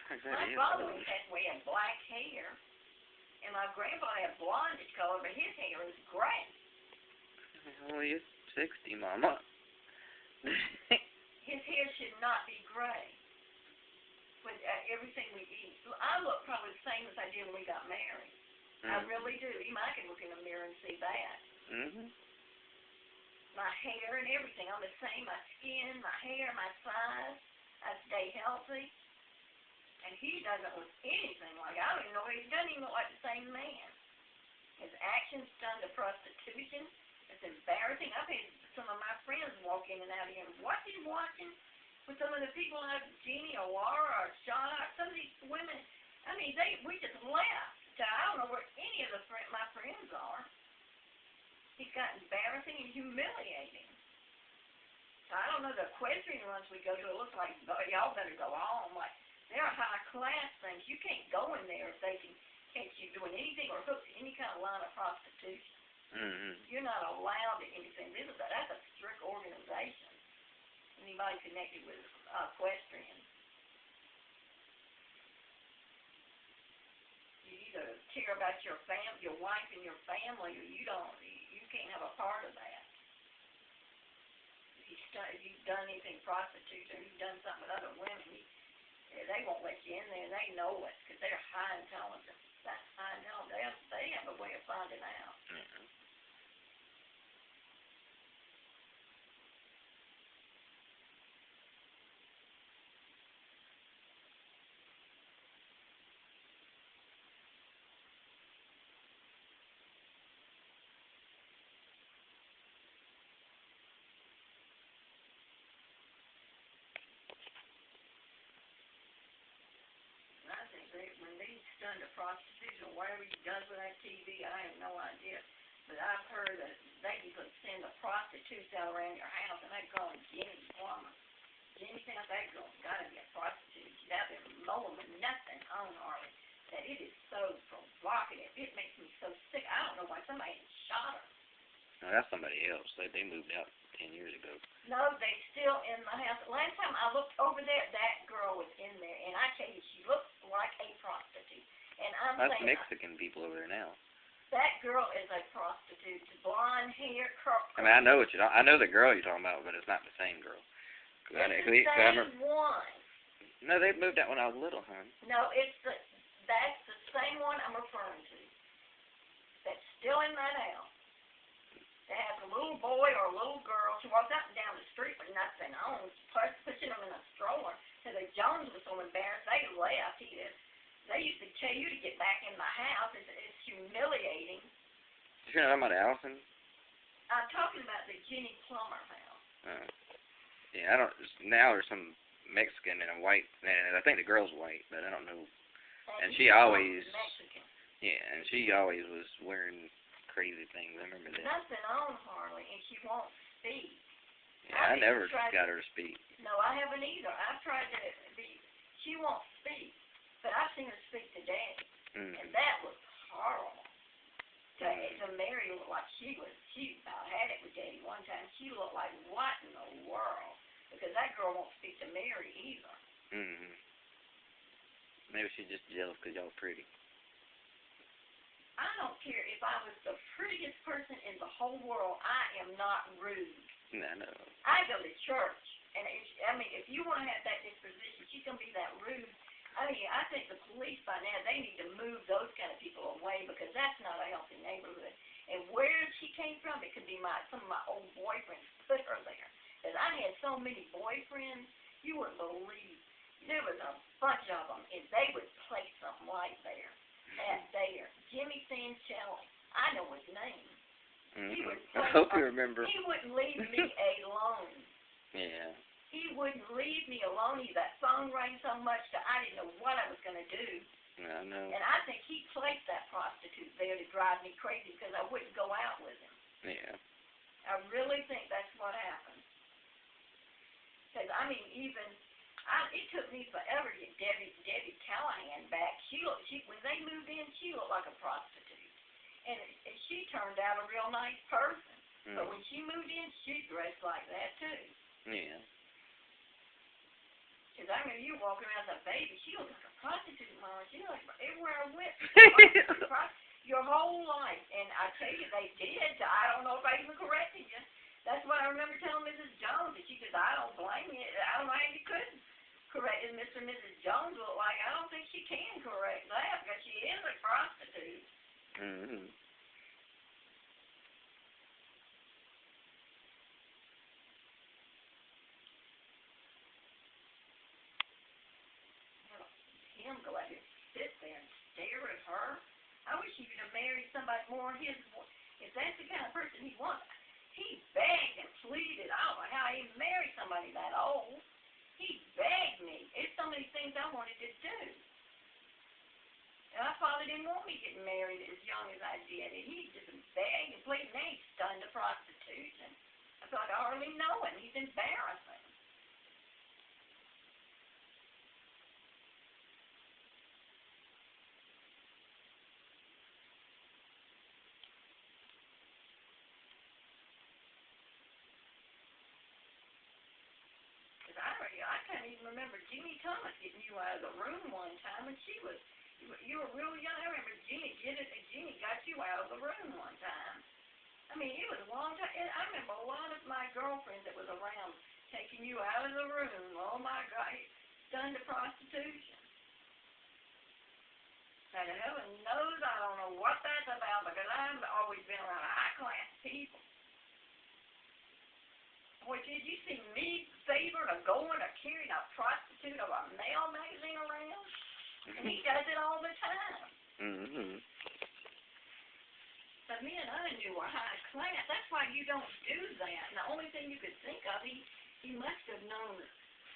My father had black hair, and my grandpa had blondish color, but his hair is gray. Well, you're 60, Mama. His hair should not be gray. With everything we eat, I look probably the same as I did when we got married. I really do. Even I can look in the mirror and see that. My hair and everything, I'm the same. My skin, my hair, my size. I stay healthy. And he doesn't look anything like, I don't even know, he doesn't even look like the same man. His actions done to prostitution. It's embarrassing. I've had some of my friends walk in and out of here. What he's watching with some of the people like Jeannie or Laura or Shauna, some of these women, I mean, we just left. I don't know where any of my friends are. He's got embarrassing and humiliating. I don't know, the equestrian ones we go to, it looks like, y'all better go home. Like, they're high-class things. You can't go in there if they can catch you doing anything or hook to any kind of line of prostitution. You're not allowed to anything. That's a strict organization. Anybody connected with equestrian. You either care about your wife and your family, or you can't have a part of that. If you've done anything prostitution, or you've done something with other women, they won't let you in there, and they know it, because they're high intelligence. That's high intelligence. They have a way of finding out. When these done to prostitution, whatever he does with that TV, I have no idea. But I've heard that they can send a prostitute out around your house, and they call him Jimmy Plumber. Jimmy thinks that girl's got to be a prostitute. She's out there mowing with nothing on Harley. That it is so provocative. It makes me so sick. I don't know why somebody shot her. No, that's somebody else. They moved out 10 years ago. No, they still in the house. Last time I looked over there, that girl was in there, and I tell you, she looks like a prostitute. And That's Mexican people over there now. That girl is a prostitute. Blonde hair, curl. I mean, I know the girl you're talking about, but it's not the same girl. It's the same one. No, they moved out when I was little, hon. No, that's the same one I'm referring to. That's still in that house. They have a little boy or a little girl. She walks up and down the street with nothing on, pushing them in a stroller. So the Jones was so embarrassed, they left. They used to tell you to get back in the house. It's humiliating. You're talking about Allison? I'm talking about the Jenny Plummer house. Yeah, I don't. Now there's some Mexican and a white, and I think the girl's white, but I don't know. And she always. Mexican. Yeah, and she always was wearing crazy things. I remember that. Nothing on Harley, and she won't speak. Yeah, I never got her to speak. No, I haven't either. I've tried to be. She won't speak, but I've seen her speak to Daddy, and that was horrible. To Mary looked like she about had it with Daddy one time. She looked like, what in the world? Because that girl won't speak to Mary either. Maybe she's just jealous because y'all pretty. I don't care if I was the prettiest person in the whole world. I am not rude. No. I go to church, and if you want to have that disposition, she's gonna be that rude. I mean, I think the police by now, they need to move those kind of people away, because that's not a healthy neighborhood. And where she came from, it could be some of my old boyfriends put her there. Because I had so many boyfriends, you wouldn't believe. There was a bunch of them, and they would place them right there. Jimmy Sancelli. I know his name. I hope you remember. He wouldn't leave me alone. Yeah. He wouldn't leave me alone. That phone rang so much that I didn't know what I was going to do. I know. And I think he placed that prostitute there to drive me crazy because I wouldn't go out with him. Yeah. I really think that's what happened. Because, I mean, it took me forever to get Debbie Callahan back. When they moved in, she looked like a prostitute. And she turned out a real nice person. But when she moved in, she dressed like that, too. Yeah. Because I remember remember you walking around as a baby. She was like a prostitute, Mama. She was like everywhere I went. Your whole life. And I tell you, they did. I don't know if I even corrected you. That's what I remember telling Mrs. Jones. And she says, I don't blame you. I don't know how you couldn't correct it. Mr. and Mrs. Jones look like, I don't think she can correct that because she is a prostitute. Mm-hmm. Him go out here and sit there and stare at her. I wish he could have married somebody more his. If that's the kind of person he wants, he begged and pleaded. I don't know how he married somebody that old. He begged me. It's so many things I wanted to do. And my father didn't want me getting married as young as I did. And he just begged and pleaded. Now he's done to prostitution. I feel like I hardly know him. He's embarrassing. I can't even remember Jeannie Thomas getting you out of the room one time when you were real young. I remember Jeannie got you out of the room one time. I mean, it was a long time. I remember a lot of my girlfriends that was around taking you out of the room. Oh my God, done to prostitution. Now, heaven knows I don't know what that's about because I've always been around high class people. Boy, did you see me favored of going or carrying a prostitute of a male magazine around? And he does it all the time. Mm-hmm. The men I knew were high class. That's why you don't do that. And the only thing you could think of, he must have known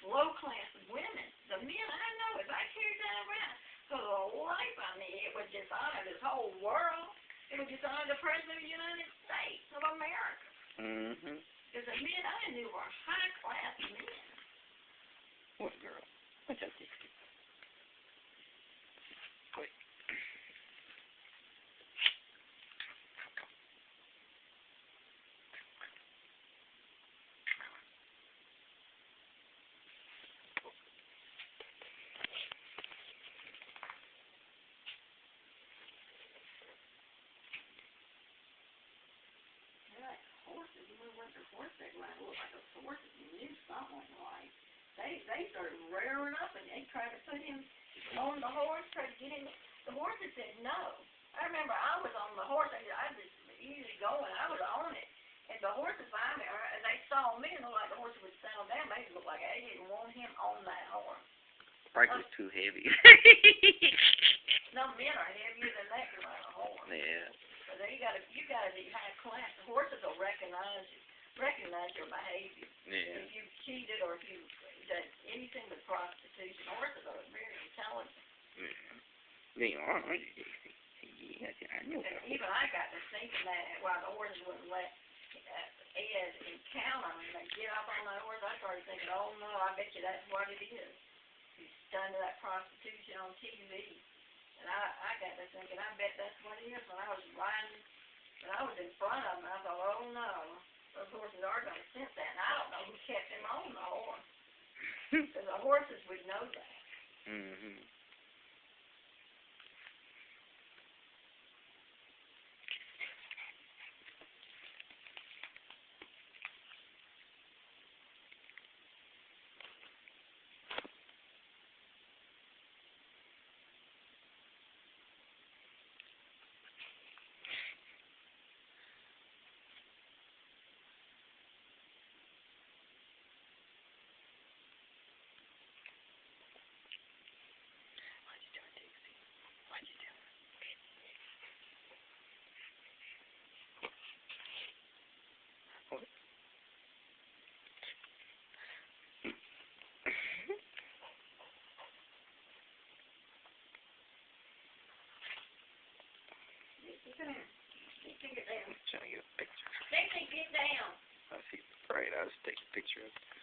low class women. The men I know, if I carried that around, for the life of me, it would dishonor this whole world. It would dishonor the President of the United States of America. Mm-hmm. Because the men I knew were high-class men. What girl? What's up, Dixie? Wait. Horses, you know what the horses ride look like those horses. You knew something like they started rearing up and they tried to put him on the horse, tried to get him. The horses said no. I remember I was on the horse. I just easy going. I was on it, and the horses behind me, and they saw me and looked like the horse would settle down. They looked like they didn't want him on that horse. Frank was too heavy. No men are heavier than that to ride a horse. Yeah. So you gotta be high class. The horses will recognize your behavior. Yeah. If you've cheated or if you've done anything with prostitution, horses are very intelligent. Yeah. They are. Yeah, I know. And even I got to thinking that while the horses wouldn't let Ed encounter him and they get up on that horse, I started thinking, oh no, I bet you that's what it is. He's done to that prostitution on TV. And I got to thinking, I bet that's what it is. When I was riding, when I was in front of him, I thought, oh no, those horses are going to sense that. And I don't know who kept him on the horse. Because the horses would know that. Mm-hmm. Come here. Get down. I'm trying to get a picture. Stacy, get down. I see. Right, I'll just take a picture of it.